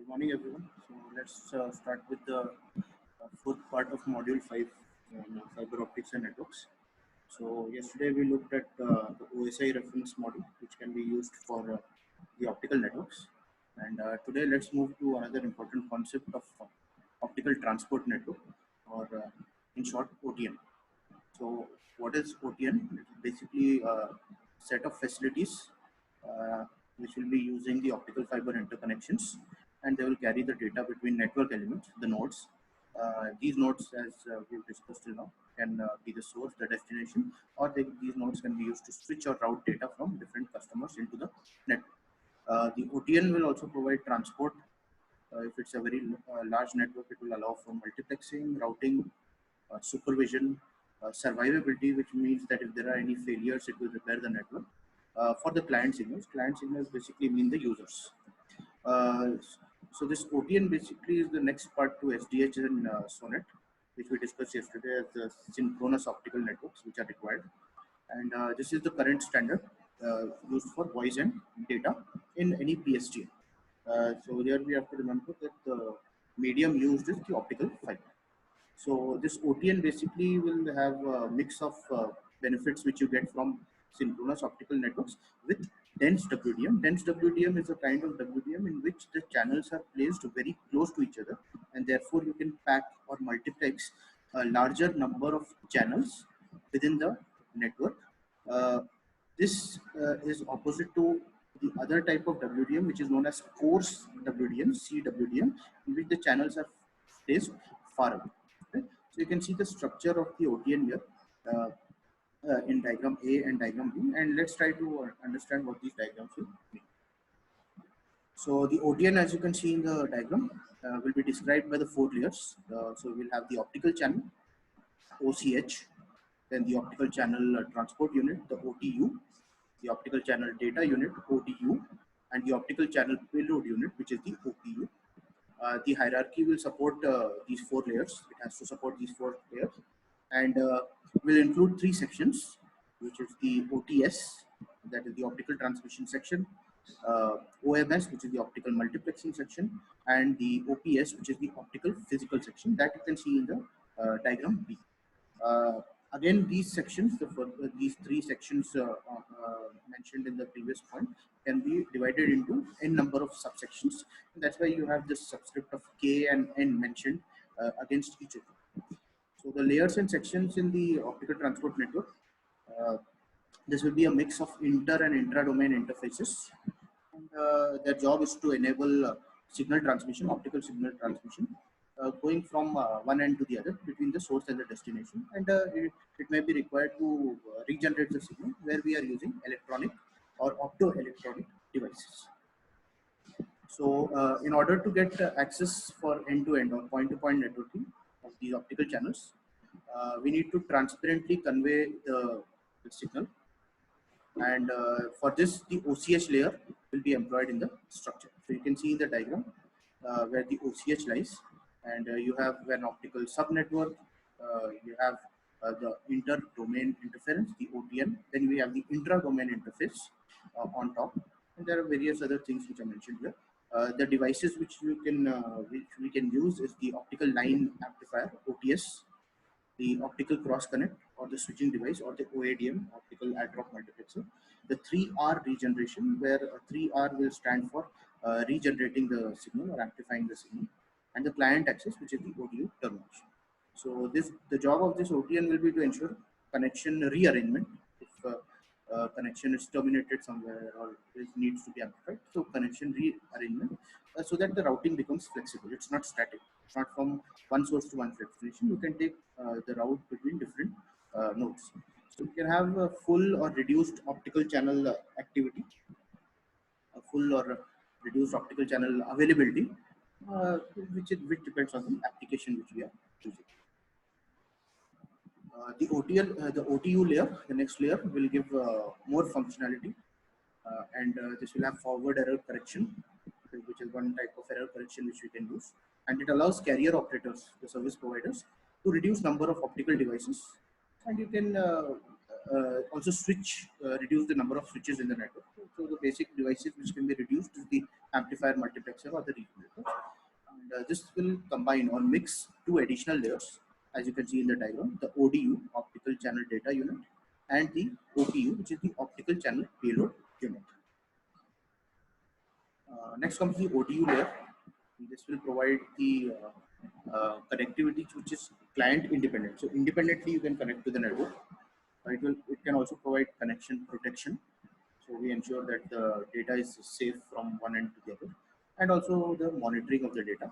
Good morning, everyone. So let's start with the fourth part of Module 5 on fiber optics and networks. So yesterday we looked at the OSI reference model, which can be used for the optical networks. And today let's move to another important concept of optical transport network, or in short, OTN. So what is OTN? It's basically a set of facilities uh, which will be using the optical fiber interconnections, and they will carry the data between network elements, the nodes. These nodes, as we've discussed till now, can be the source, the destination, or these nodes can be used to switch or route data from different customers into the network. The OTN will also provide transport. If it's a very large network, it will allow for multiplexing, routing, supervision, survivability, which means that if there are any failures, it will repair the network. For the client signals basically mean the users. Uh, so this OTN basically is the next part to SDH and SONET, which we discussed yesterday as the synchronous optical networks, which are required. And this is the current standard used for voice and data in any PSTN. So here we have to remember that the medium used is the optical fiber. So this OTN basically will have a mix of benefits which you get from synchronous optical networks with dense WDM. Dense WDM is a kind of WDM in which the channels are placed very close to each other, and therefore you can pack or multiplex a larger number of channels within the network. Uh, this is opposite to the other type of WDM, which is known as coarse WDM, CWDM, in which the channels are placed far away. Okay? So you can see the structure of the OTN here in diagram A and diagram B, and let's try to understand what these diagrams will mean. So the OTN, as you can see in the diagram, will be described by the four layers. So we'll have the optical channel, OCH, then the optical channel transport unit, the OTU, the optical channel data unit, ODU, and the optical channel payload unit, which is the OPU. The hierarchy will support these four layers. It has to support these four layers, and will include three sections, which is the OTS, that is the optical transmission section, OMS, which is the optical multiplexing section, and the OPS, which is the optical physical section that you can see in the diagram B. Uh, Again, these sections, these three sections mentioned in the previous point, can be divided into n number of subsections. And that's why you have this subscript of K and N mentioned against each of them. So the layers and sections in the optical transport network, uh, this will be a mix of inter and intra-domain interfaces. And their job is to enable signal transmission, optical signal transmission, going from one end to the other between the source and the destination. And it may be required to regenerate the signal, where we are using electronic or optoelectronic devices. So in order to get access for end-to-end or point-to-point networking of these optical channels, we need to transparently convey the signal. And for this, the OCH layer will be employed in the structure. So you can see in the diagram where the OCH lies, and you have an optical subnetwork, you have the inter-domain interference, the OTN, then we have the intra-domain interface on top, and there are various other things which are mentioned here. The devices which we can use is the optical line amplifier, OTS, the optical cross connect or the switching device, or the OADM, optical ad hoc multiplexer, the 3R regeneration, where 3R will stand for regenerating the signal or amplifying the signal, and the client access, which is the ODU termination. So the job of this OTN will be to ensure connection rearrangement if connection is terminated somewhere or it needs to be amplified. So connection rearrangement, so that the routing becomes flexible. It's not static. It's not from one source to one destination. You can take the route between different nodes. So you can have a full or reduced optical channel activity, a full or reduced optical channel availability, which depends on the application which we are using. The OTU layer, the next layer, will give more functionality, and this will have forward error correction, which is one type of error correction which we can use, and it allows carrier operators, the service providers, to reduce number of optical devices, and you can also reduce the number of switches in the network. So the basic devices which can be reduced is the amplifier, multiplexer, or the regulator. And this will combine or mix two additional layers, as you can see in the diagram: the ODU, optical channel data unit, and the OPU, which is the optical channel payload unit. Next comes the ODU layer. This will provide the connectivity which is client independent. So independently you can connect to the network. It can also provide connection protection. So we ensure that the data is safe from one end to the other, and also the monitoring of the data.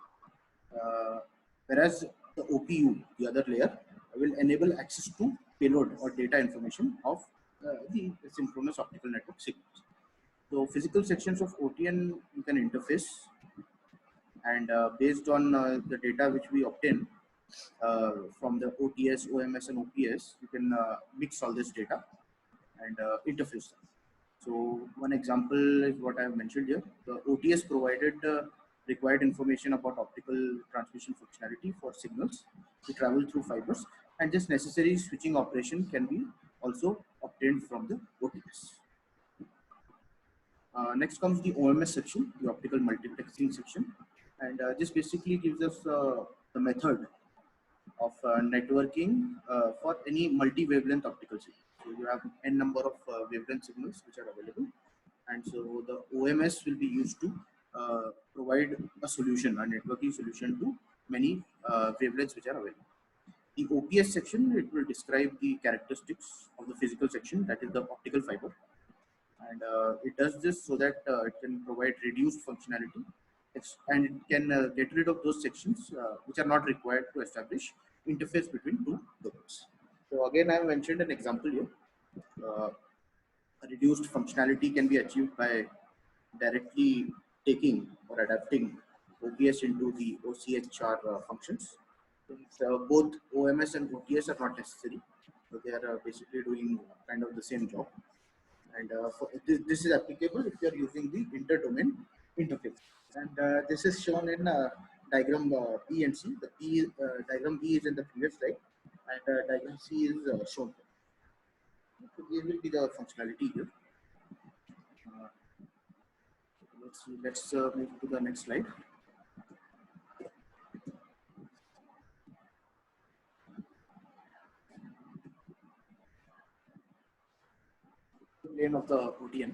Whereas the OPU, the other layer, will enable access to payload or data information of the synchronous optical network signals. So physical sections of OTN you can interface, and based on the data which we obtain from the OTS, OMS, and OPS, you can mix all this data and interface them. So one example is what I have mentioned here. The OTS provided required information about optical transmission functionality for signals to travel through fibers, and this necessary switching operation can be also obtained from the OTS. Next comes the OMS section, the optical multiplexing section, and this basically gives us the method of networking for any multi-wavelength optical signal. So you have n number of wavelength signals which are available, and so the OMS will be used to provide a solution, a networking solution to many wavelengths which are available. The OPS section, it will describe the characteristics of the physical section, that is the optical fiber, and it does this so that it can provide reduced functionality, and it can get rid of those sections which are not required to establish interface between two domains. So again, I have mentioned an example here. A reduced functionality can be achieved by directly taking or adapting OPS into the OCHR functions. So both OMS and OTS are not necessary, so they are basically doing kind of the same job. And this is applicable if you are using the inter-domain interface. And this is shown in diagram B and C. The diagram B is in the previous slide, and diagram C is shown. So these will be the functionality here. Let's move to the next slide. Plane of the OTN,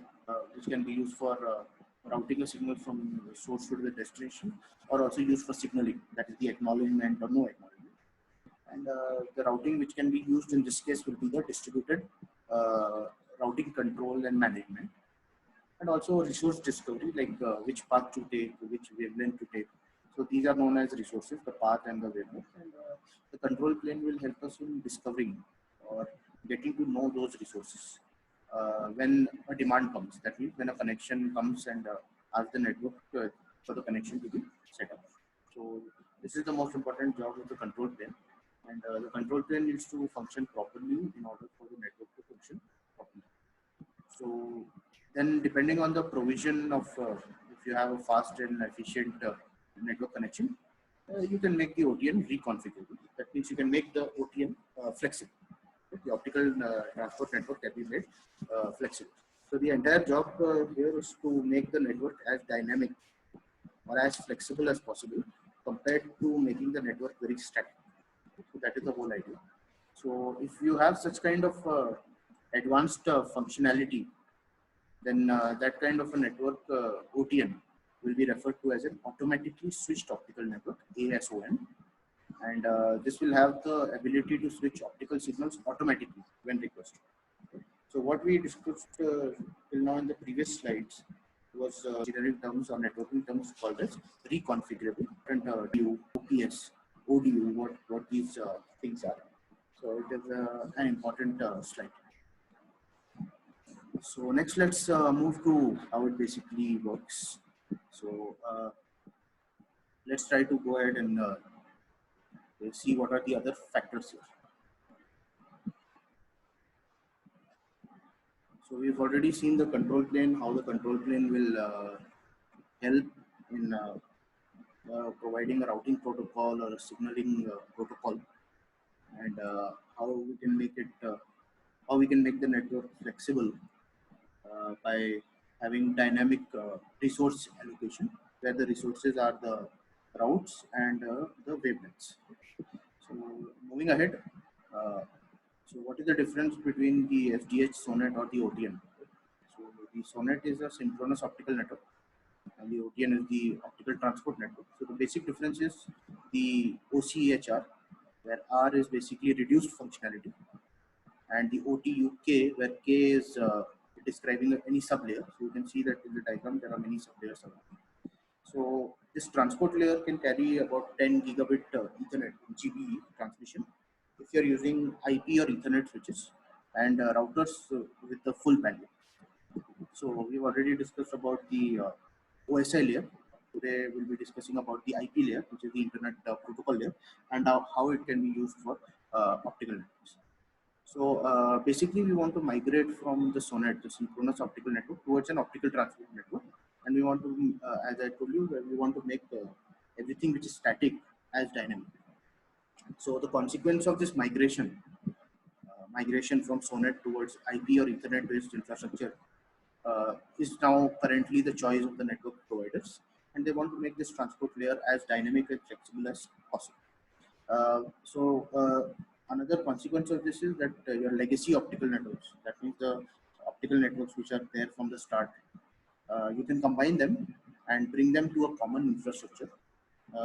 which can be used for routing a signal from the source to the destination, or also used for signaling, that is the acknowledgement or no acknowledgement. And the routing which can be used in this case will be the distributed routing control and management, and also resource discovery, like which path to take, which wavelength to take. So these are known as resources, the path and the wavelength. And the control plane will help us in discovering or getting to know those resources when a demand comes. That means when a connection comes and asks the network for the connection to be set up. So this is the most important job of the control plane, and the control plane needs to function properly in order for the network to function properly. So then, depending on the provision of, if you have a fast and efficient network connection, you can make the OTN reconfigurable. That means you can make the OTN flexible. The optical transport network can be made flexible. So the entire job here is to make the network as dynamic or as flexible as possible compared to making the network very static. So that is the whole idea. So if you have such kind of advanced functionality, then that kind of a network OTN will be referred to as an automatically switched optical network, ASON. And this will have the ability to switch optical signals automatically when requested. So what we discussed till now in the previous slides was engineering terms or networking terms called as reconfigurable, and OPS, ODU, what these things are. So it is an important slide. So next, let's move to how it basically works. So let's try to go ahead and see what are the other factors here. So we've already seen the control plane, how the control plane will help in providing a routing protocol or a signaling protocol, and how we can make it how we can make the network flexible by having dynamic resource allocation, where the resources are the routes and the wavelengths. So moving ahead, uh, so what is the difference between the FDH SONET or the OTN? So the SONET is a synchronous optical network, and the OTN is the optical transport network. So the basic difference is the OCHR, where R is basically reduced functionality, and the OTUK, where K is describing any sublayer. So you can see that in the diagram there are many sublayers around. So this transport layer can carry about 10 gigabit Ethernet GBE transmission if you're using IP or Ethernet switches and routers with the full bandwidth. So we've already discussed about the OSI layer. Today we'll be discussing about the IP layer, which is the Internet Protocol layer, and how it can be used for optical networks. So basically, we want to migrate from the SONET, the synchronous optical network, towards an optical transport network, and we want to, as I told you, we want to make everything which is static as dynamic. So the consequence of this migration from SONET towards IP or Ethernet-based infrastructure, is now currently the choice of the network providers, and they want to make this transport layer as dynamic and flexible as possible. Another consequence of this is that your legacy optical networks, that means the optical networks which are there from the start, you can combine them and bring them to a common infrastructure.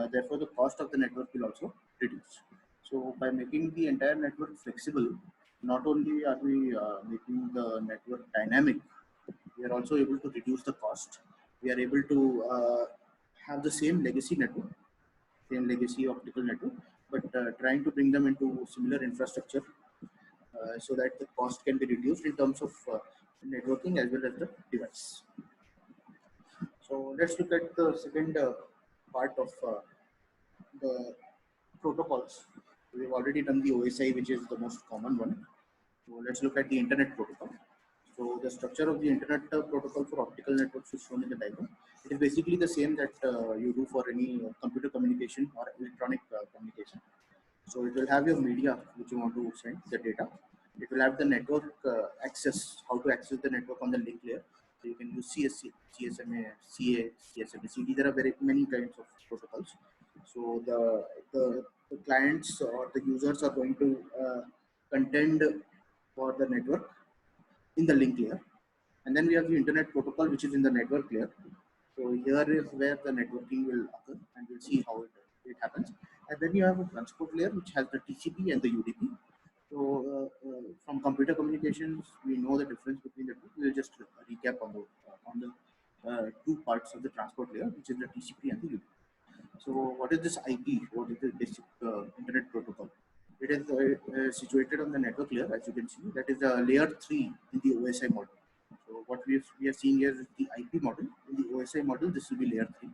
Therefore, the cost of the network will also reduce. So by making the entire network flexible, not only are we making the network dynamic, we are also able to reduce the cost. We are able to have the same legacy optical network, but trying to bring them into similar infrastructure so that the cost can be reduced in terms of networking as well as the device. So let's look at the second part of the protocols. We've already done the OSI, which is the most common one. So let's look at the Internet protocol. So the structure of the Internet protocol for optical networks is shown in the diagram. It is basically the same that you do for any computer communication or electronic communication. So it will have your media which you want to send the data. It will have the network access, how to access the network on the link layer. So you can use CSC, CSMA, CA, CSMA, CD. There are very many kinds of protocols. So the clients or the users are going to contend for the network in the link layer. And then we have the Internet protocol, which is in the network layer. So here is where the networking will occur, and we'll see how it happens. And then you have a transport layer, which has the TCP and the UDP. So from computer communications, we know the difference between the two. We'll just recap on the two parts of the transport layer, which is the TCP and the UDP. So what is this IP? What is the basic Internet protocol? It is situated on the network layer, as you can see. That is layer 3 in the OSI model. So what we are seeing here is the IP model. In the OSI model, this will be layer 3.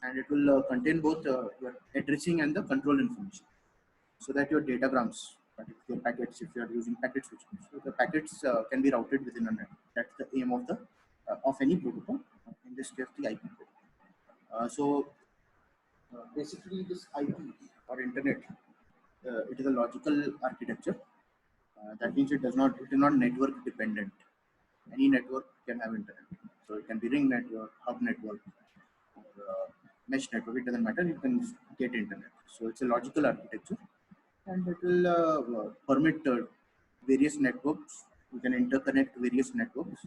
And it will contain both your addressing and the control information. So that your datagrams, your packets, if you are using packet switching, so the packets can be routed within a net. That's the aim of the of any protocol. In this case, the IP protocol. Basically, this IP or internet, it is a logical architecture. That means it is not network dependent. Any network can have internet. So it can be ring network, hub network, or mesh network. It doesn't matter. You can get internet. So it's a logical architecture, and it will permit various networks. You can interconnect various networks,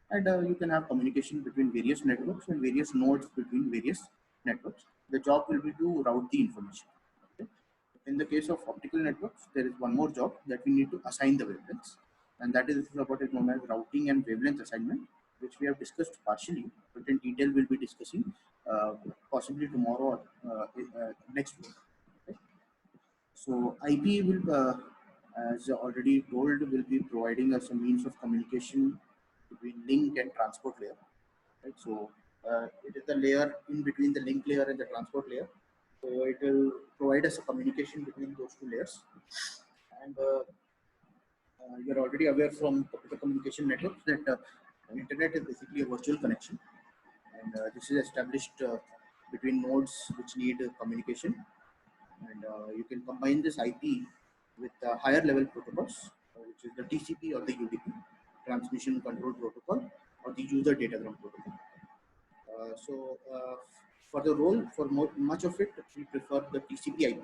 and you can have communication between various networks and various nodes between various networks. The job will be to route the information. Okay? In the case of optical networks, there is one more job that we need to assign the wavelengths, and that is what is known as routing and wavelength assignment, which we have discussed partially, but in detail we'll be discussing possibly tomorrow or next week. Okay? So IP will, as already told, will be providing us a means of communication between link and transport layer. Right? So it is the layer in between the link layer and the transport layer. So it will provide us a communication between those two layers. And you're already aware from the communication networks that internet is basically a virtual connection, and this is established between nodes which need communication, and you can combine this IP with higher level protocols, which is the TCP or the UDP, Transmission Control Protocol, or the User Datagram Protocol. For the role, for much of it, we prefer the TCP IP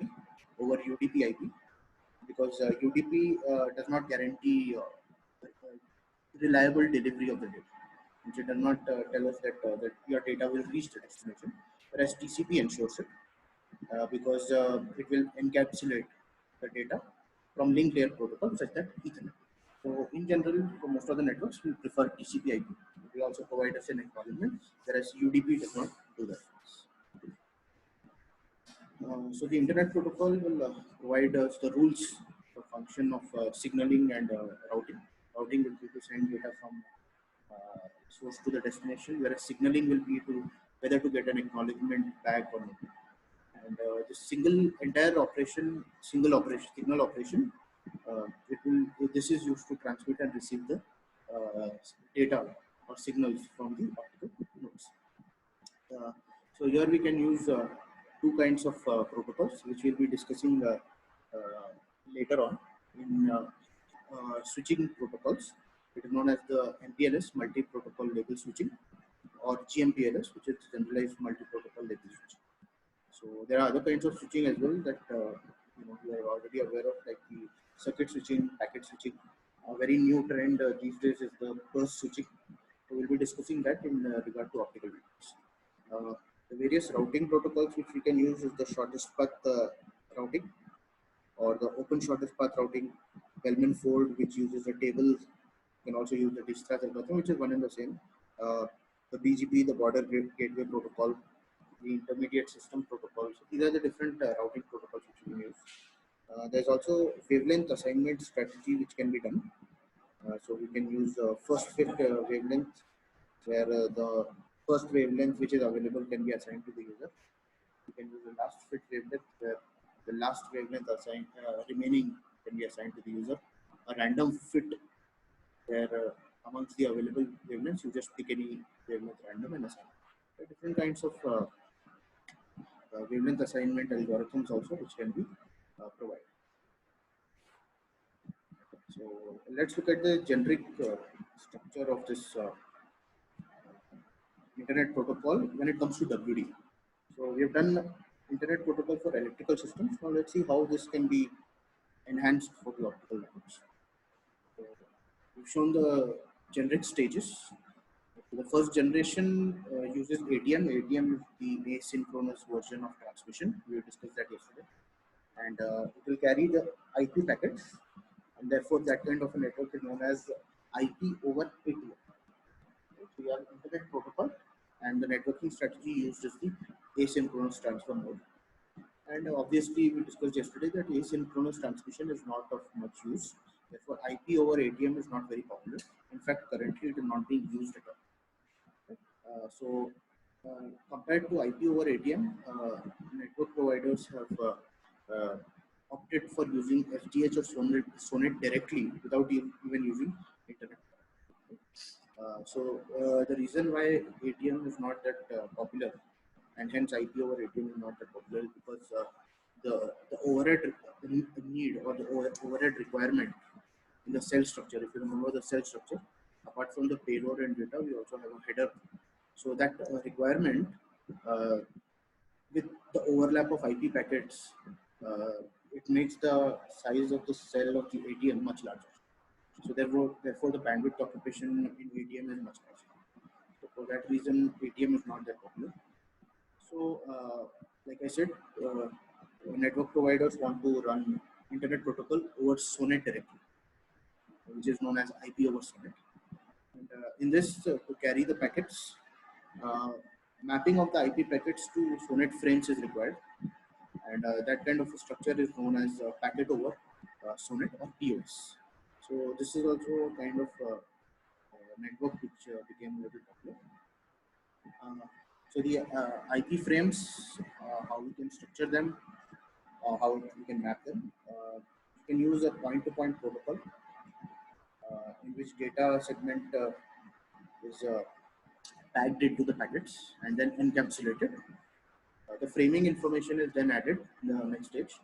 over UDP IP, because UDP does not guarantee reliable delivery of the data. It does not tell us that your data will reach the destination, whereas TCP ensures it, because it will encapsulate the data from link layer protocol such that Ethernet. So in general, for most of the networks, we prefer TCP/IP. We also provide us an acknowledgement, whereas UDP does not do that. So the Internet Protocol will provide us the rules for function of signaling and routing. Routing will be to send data from source to the destination, whereas signaling will be to whether to get an acknowledgement back or not. And the single operation, signal operation, this is used to transmit and receive the data or signals from the optical nodes. So here we can use two kinds of protocols, which we'll be discussing later on in switching protocols. It is known as the MPLS, multi-protocol label switching, or GMPLS, which is generalized multi-protocol label switching. So there are other kinds of switching as well that we are already aware of, like the circuit switching, packet switching. A very new trend these days is the burst switching. So we'll be discussing that in regard to optical networks. The various routing protocols which we can use is the shortest path routing, or the open shortest path routing, Bellman-Ford, which uses a table. You can also use the Dijkstra's algorithm, which is one and the same. The BGP, the Border Gateway Protocol, the Intermediate System Protocol. So these are the different routing protocols which we use. There's also wavelength assignment strategy which can be done. So we can use first fit wavelength, where the first wavelength which is available can be assigned to the user. You can use the last fit wavelength, where the last wavelength remaining can be assigned to the user. A random fit, where amongst the available wavelengths, you just pick any wavelength random and assign. There are different kinds of wavelength assignment algorithms also which can be provided. So let's look at the generic structure of this Internet protocol when it comes to WD. So we have done Internet protocol for electrical systems. Now let's see how this can be enhanced for the optical networks. So we've shown the generic stages. The first generation uses ATM. ATM is the asynchronous version of transmission. We discussed that yesterday. And it will carry the IP packets, and therefore that kind of a network is known as IP over ATM. So we have Internet protocol, and the networking strategy used is the asynchronous transfer mode. And obviously, we discussed yesterday that asynchronous transmission is not of much use. Therefore, IP over ATM is not very popular. In fact, currently it is not being used at all. Compared to IP over ATM, network providers have opted for using FTH or SONET directly without even using internet. The reason why ATM is not that popular, and hence IP over ATM is not that popular, is because the overhead need, or the overhead requirement in the cell structure. If you remember the cell structure, apart from the payload and data, we also have a header. So that requirement, with the overlap of IP packets, it makes the size of the cell of the ATM much larger. So therefore the bandwidth occupation in ATM is much larger. So for that reason, ATM is not that popular. So like I said, network providers want to run Internet protocol over SONET directly, which is known as IP over SONET. And in this, to carry the packets, mapping of the IP packets to SONET frames is required, and that kind of a structure is known as packet over SONET, or POS. So this is also kind of network which became a little popular. So the IP frames, how we can structure them, how we can map them. You can use a point-to-point protocol in which data segment is tagged into the packets and then encapsulated. The framing information is then added in the next stage.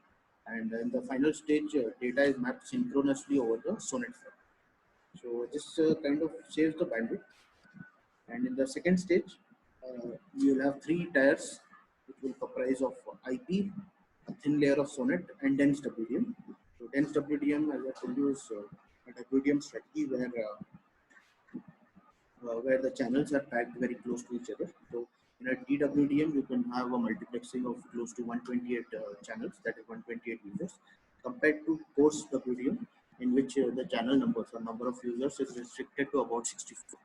And in the final stage, data is mapped synchronously over the SONET file. So this kind of saves the bandwidth. And in the second stage, we will have three tiers, which will comprise of IP, a thin layer of SONET, and dense WDM. So dense WDM, as I told you, is a WDM strategy where the channels are packed very close to each other. So in a DWDM, you can have a multiplexing of close to 128 channels, that is 128 users, compared to coarse WDM, in which the channel numbers or number of users is restricted to about 64.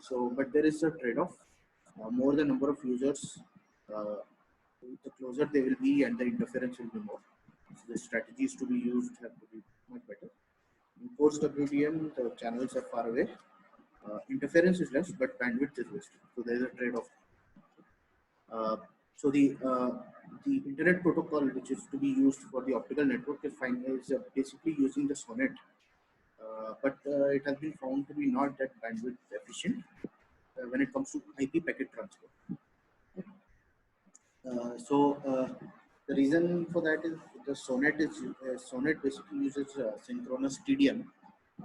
So, but there is a trade-off. More the number of users, uh, the closer they will be, and the interference will be more. So the strategies to be used have to be much better. In coarse WDM, the channels are far away. Interference is less, but bandwidth is less. So there is a trade-off. Uh, so the internet protocol, which is to be used for the optical network, is basically using the SONET, but it has been found to be not that bandwidth efficient when it comes to IP packet transfer. So the reason for that is the SONET basically uses synchronous TDM,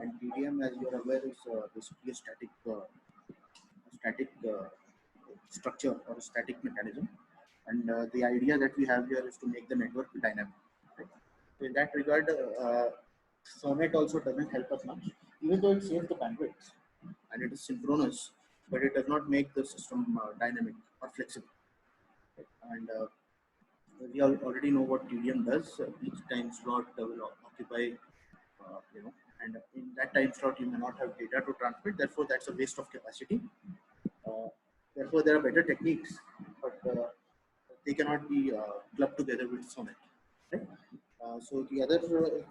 and TDM, as you are aware, is basically a static structure or a static mechanism. And the idea that we have here is to make the network dynamic. Right? So in that regard, SONET also doesn't help us much, even though it saves the bandwidth and it is synchronous, but it does not make the system dynamic or flexible. Right? And we already know what TDM does. Each time slot will occupy, and in that time slot you may not have data to transmit. Therefore, that's a waste of capacity. Uh, Therefore, there are better techniques, but they cannot be clubbed together with SONET. Right? So the other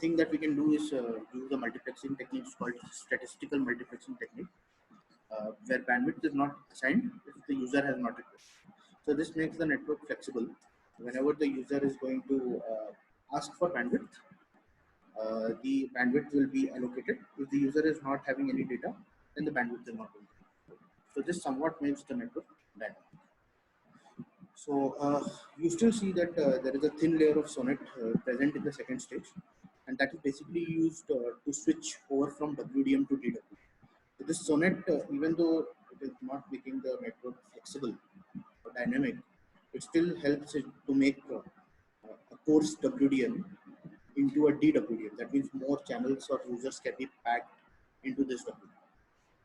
thing that we can do is use a multiplexing technique called statistical multiplexing technique, where bandwidth is not assigned if the user has not requested. So this makes the network flexible. Whenever the user is going to ask for bandwidth, the bandwidth will be allocated. If the user is not having any data, then the bandwidth is not going to be. So this somewhat makes the network dynamic. So you still see that there is a thin layer of SONET present in the second stage, and that is basically used to switch over from WDM to DWDM. So this SONET, even though it is not making the network flexible or dynamic, it still helps it to make a coarse WDM into a DWDM. That means more channels or users can be packed into this WDM.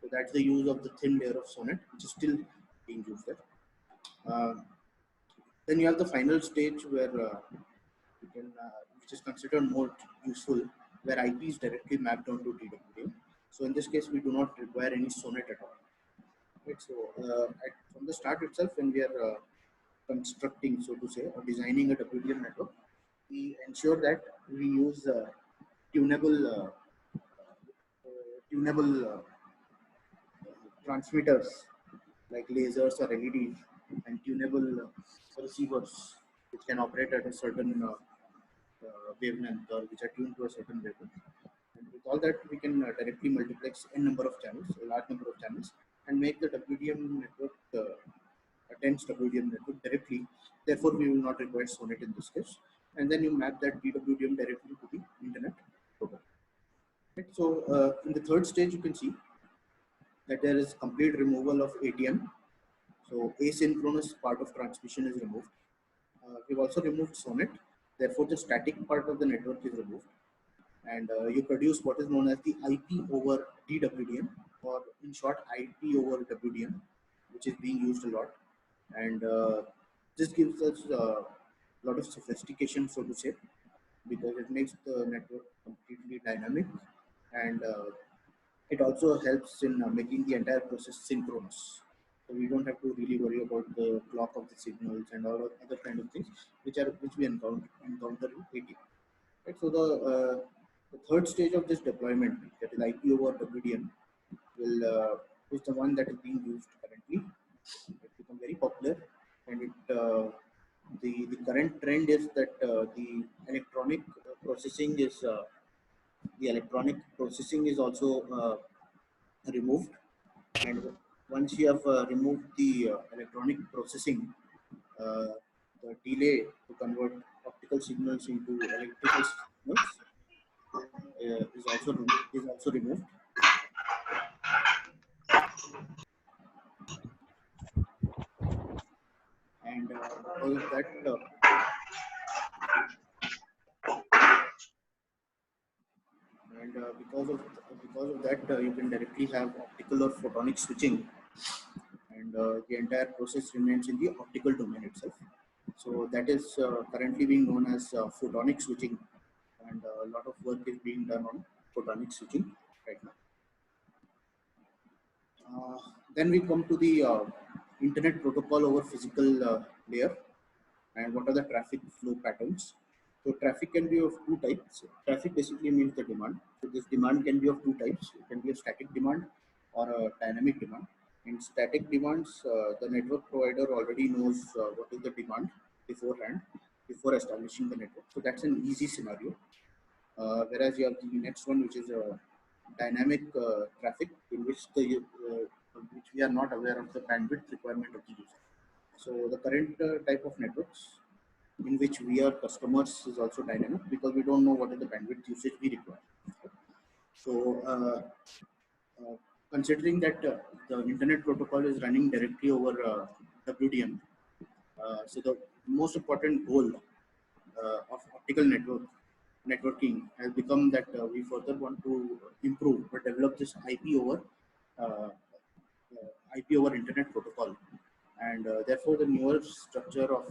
So that's the use of the thin layer of SONET, which is still being used there. Uh, then you have the final stage where which is considered more useful, where IP is directly mapped onto DWDM. So in this case, we do not require any SONET at all. Right? So from the start itself, when we are constructing, so to say, or designing a WDM network, we ensure that we use tunable tunable transmitters like lasers or LEDs, and tunable receivers which can operate at a certain wavelength, or which are tuned to a certain wavelength. And with all that, we can directly multiplex n number of channels, a large number of channels, and make the WDM network a dense WDM network directly. Therefore, we will not require SONET in this case. And then you map that DWDM directly to the internet protocol. Right? So in the third stage, you can see that there is complete removal of ATM. So asynchronous part of transmission is removed. We've also removed SONET. Therefore, the static part of the network is removed. And you produce what is known as the IP over DWDM, or in short, IP over WDM, which is being used a lot. And this gives us a lot of sophistication, so to say, because it makes the network completely dynamic, and it also helps in making the entire process synchronous. So we don't have to really worry about the clock of the signals and all other kind of things which we encounter in ATM. Right? So the third stage of this deployment, that is IP over WDM, is the one that is being used currently. It's become very popular, and the current trend is that the electronic processing is also removed. And once you have removed the electronic processing, uh, the delay to convert optical signals into electrical signals is also removed. And because of that, you can directly have optical or photonic switching, and the entire process remains in the optical domain itself. So that is currently being known as photonic switching, and a lot of work is being done on photonic switching right now. Uh, then we come to the internet protocol over physical layer, and what are the traffic flow patterns. So traffic can be of two types. Traffic basically means the demand. So this demand can be of two types. It can be a static demand or a dynamic demand. In static demands, the network provider already knows what is the demand beforehand, before establishing the network. So that's an easy scenario. Whereas you have the next one, which is dynamic traffic, in which we are not aware of the bandwidth requirement of the user. So the current type of networks in which we are customers is also dynamic, because we don't know what is the bandwidth usage we require. So considering that the internet protocol is running directly over WDM, so the most important goal of optical networking has become that we further want to improve or develop this uh, IP over internet protocol, and therefore the newer structure of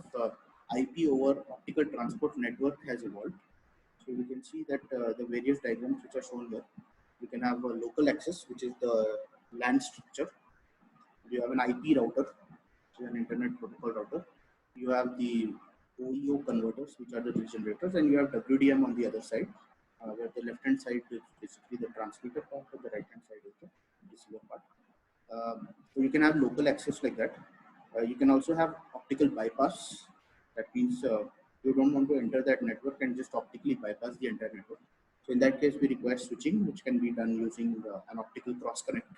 IP over optical transport network has evolved. So we can see that the various diagrams which are shown here, we can have a local access, which is the LAN structure. You have an IP router, which is an internet protocol router. You have the OEO converters, which are the generators, and you have WDM on the other side, where the left hand side is basically the transmitter part, and the right hand side is the receiver part. So you can have local access like that. You can also have optical bypass. That means you don't want to enter that network and just optically bypass the entire network. So in that case, we require switching, which can be done using an optical cross connect.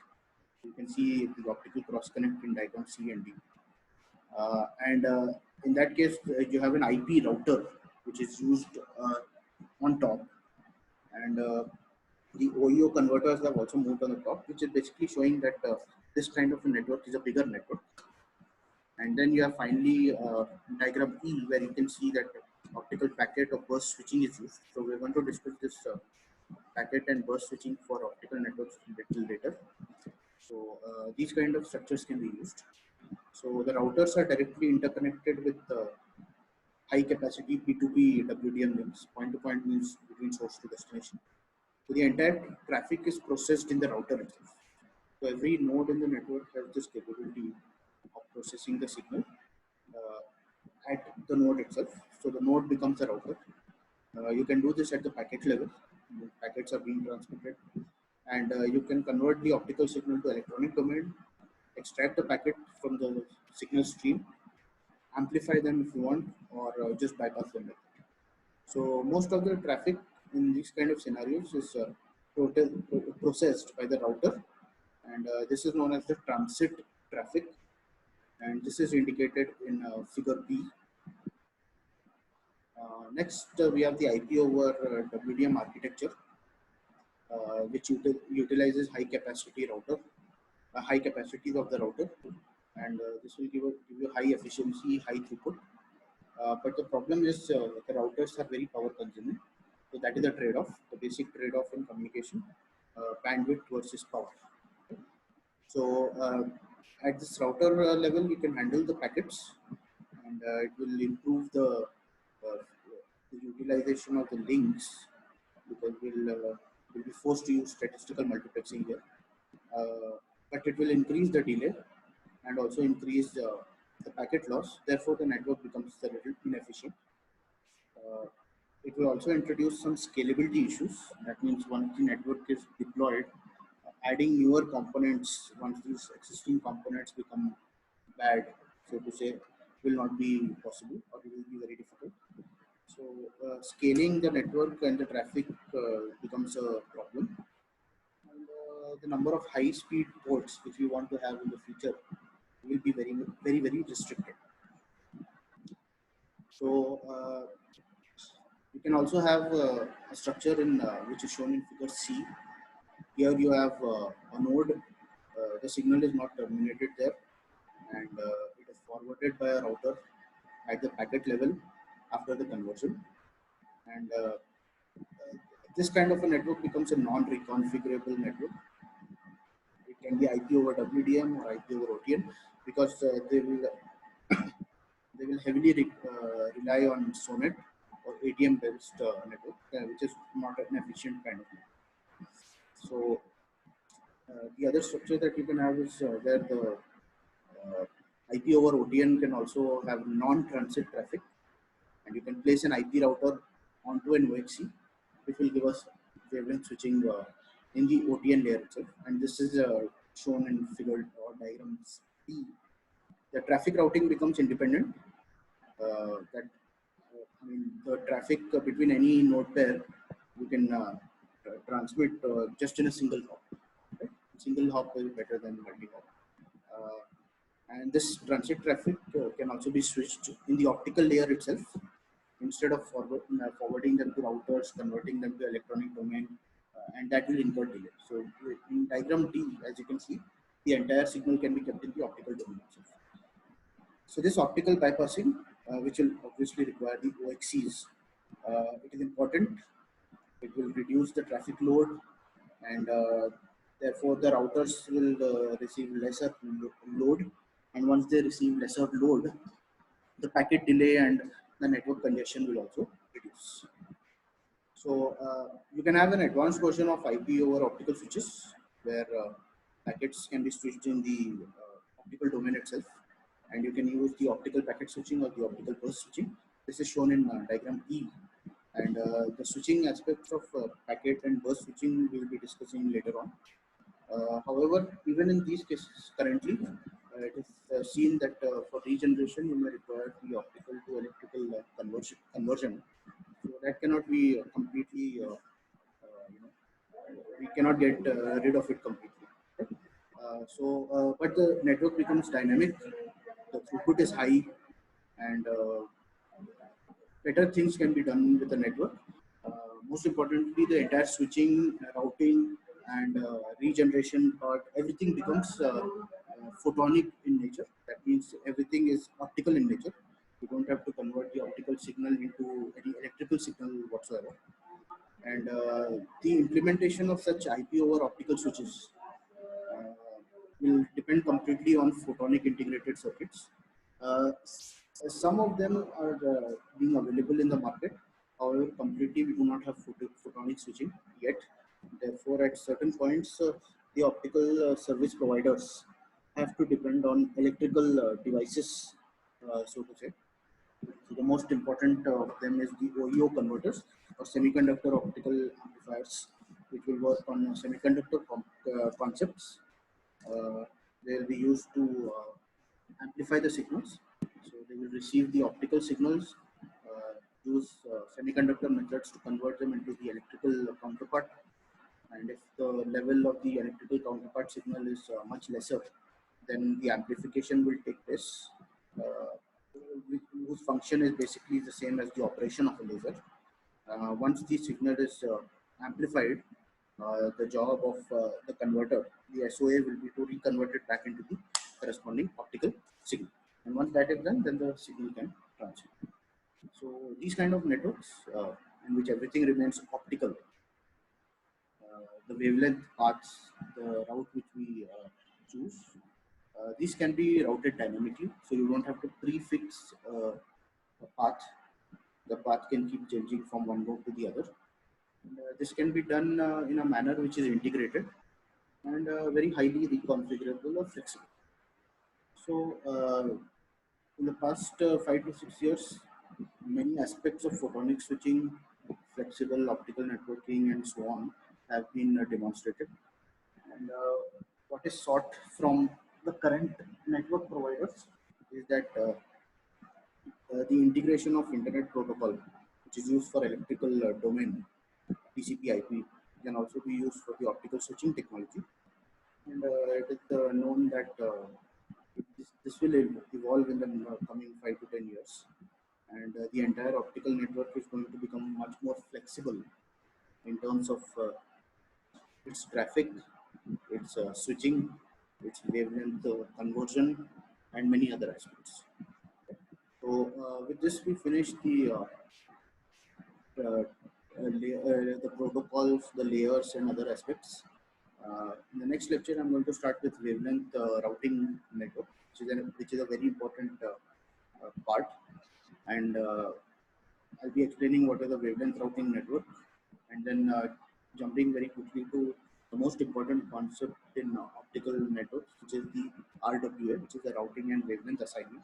You can see the optical cross connect in diagram C and D. And in that case, you have an IP router, which is used on top, and the OEO converters have also moved on the top, which is basically showing that this kind of a network is a bigger network. And then you have finally diagram E, where you can see that optical packet or burst switching is used. So we're going to discuss this packet and burst switching for optical networks a little later. So these kind of structures can be used. So the routers are directly interconnected with high capacity P2P WDM links. Point to point means between source to destination. So the entire traffic is processed in the router itself. So every node in the network has this capability of processing the signal at the node itself. So the node becomes a router. You can do this at the packet level. The packets are being transmitted, and you can convert the optical signal to electronic domain, extract the packet from the signal stream, amplify them if you want, or just bypass them. So most of the traffic in these kind of scenarios is processed by the router, and this is known as the transit traffic, and this is indicated in figure B. Next, we have the IP over WDM architecture, which utilizes high capacity high capacities of the router, and this will give you high efficiency, high throughput. But the problem is the routers are very power consuming. So that is the trade-off, the basic trade-off in communication, bandwidth versus power. So at this router level, you can handle the packets, and it will improve the utilization of the links, because we'll be forced to use statistical multiplexing here. But it will increase the delay and also increase the packet loss. Therefore, the network becomes a little inefficient. Uh, it will also introduce some scalability issues. That means once the network is deployed, adding newer components once these existing components become bad, so to say, will not be possible, or it will be very difficult. So scaling the network and the traffic becomes a problem. And the number of high-speed ports which we want to have in the future will be very, very, very restricted. So can also have a structure in which is shown in figure C. Here you have a node. The signal is not terminated there, and it is forwarded by a router at the packet level after the conversion. And this kind of a network becomes a non-reconfigurable network. It can be IP over WDM or IP over OTN because they will heavily rely on SONET or ATM based network, which is not an efficient kind of network. So the other structure that you can have is where the IP over OTN can also have non-transit traffic, and you can place an IP router onto an OXC, which will give us wavelength switching in the OTN layer itself. And this is shown in figure or diagrams B. The traffic routing becomes independent. That I mean, the traffic between any node pair you can transmit just in a single hop. Right? Single hop is better than multi hop. And this transit traffic can also be switched in the optical layer itself instead of forwarding them to routers, converting them to electronic domain, and that will incur delay. So in diagram D, as you can see, the entire signal can be kept in the optical domain itself. So this optical bypassing, which will obviously require the OXCs, it is important. It will reduce the traffic load, and therefore the routers will receive lesser load. And once they receive lesser load, the packet delay and the network congestion will also reduce. So you can have an advanced version of IP over optical switches where packets can be switched in the optical domain itself, and you can use the optical packet switching or the optical burst switching. This is shown in diagram E, and the switching aspects of packet and burst switching we will be discussing later on. However, even in these cases, currently, it is seen that for regeneration, you may require the optical to electrical conversion. So that cannot be completely, we cannot get rid of it completely. Right? But the network becomes dynamic, the throughput is high, and better things can be done with the network. Most importantly, the entire switching, routing, and regeneration part, everything becomes photonic in nature. That means everything is optical in nature. You don't have to convert the optical signal into any electrical signal whatsoever. And the implementation of such IP over optical switches uh, will depend completely on photonic integrated circuits. Some of them are being available in the market. However, completely we do not have photonic switching yet. Therefore, at certain points, the optical service providers have to depend on electrical devices, so to say. So the most important of them is the OEO converters or semiconductor optical amplifiers, which will work on semiconductor concepts. Uh, they will be used to amplify the signals. So they will receive the optical signals, use semiconductor methods to convert them into the electrical counterpart. And if the level of the electrical counterpart signal is much lesser, then the amplification will take place, whose function is basically the same as the operation of a laser. Once the signal is amplified, the job of the converter, the SOA, will be to reconvert it back into the corresponding optical signal. And once that is done, then the signal can transmit. So these kind of networks in which everything remains optical, the wavelength paths, the route which we choose, these can be routed dynamically. So you don't have to prefix a path. The path can keep changing from one node to the other. And, this can be done in a manner which is integrated and very highly reconfigurable or flexible. So, in the past 5 to 6 years, many aspects of photonic switching, flexible optical networking, and so on have been demonstrated. And what is sought from the current network providers is that the integration of Internet Protocol, which is used for electrical domain, TCP/IP, can also be used for the optical switching technology. And it is known that this will evolve in the coming 5 to 10 years. and the entire optical network is going to become much more flexible in terms of its traffic, its switching, its wavelength conversion, and many other aspects. So, with this, we finish uh, the protocols, the layers, and other aspects. In the next lecture, I'm going to start with wavelength routing network, which is a very important part, and I'll be explaining what is the wavelength routing network, and then jumping very quickly to the most important concept in optical networks, which is the RWA, which is the routing and wavelength assignment.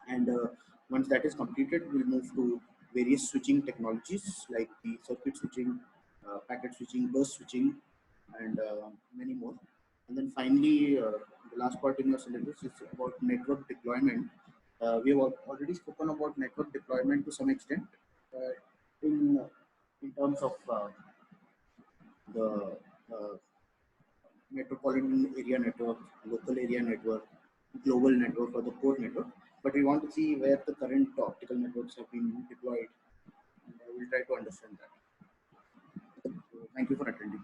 And once that is completed, we'll move to various switching technologies like the circuit switching, packet switching, burst switching, and many more. And then finally, the last part in your syllabus is about network deployment. We have already spoken about network deployment to some extent uh, in in terms of the uh, metropolitan area network, local area network, global network, or the core network. But we want to see where the current optical networks have been deployed. And we'll try to understand that. So thank you for attending.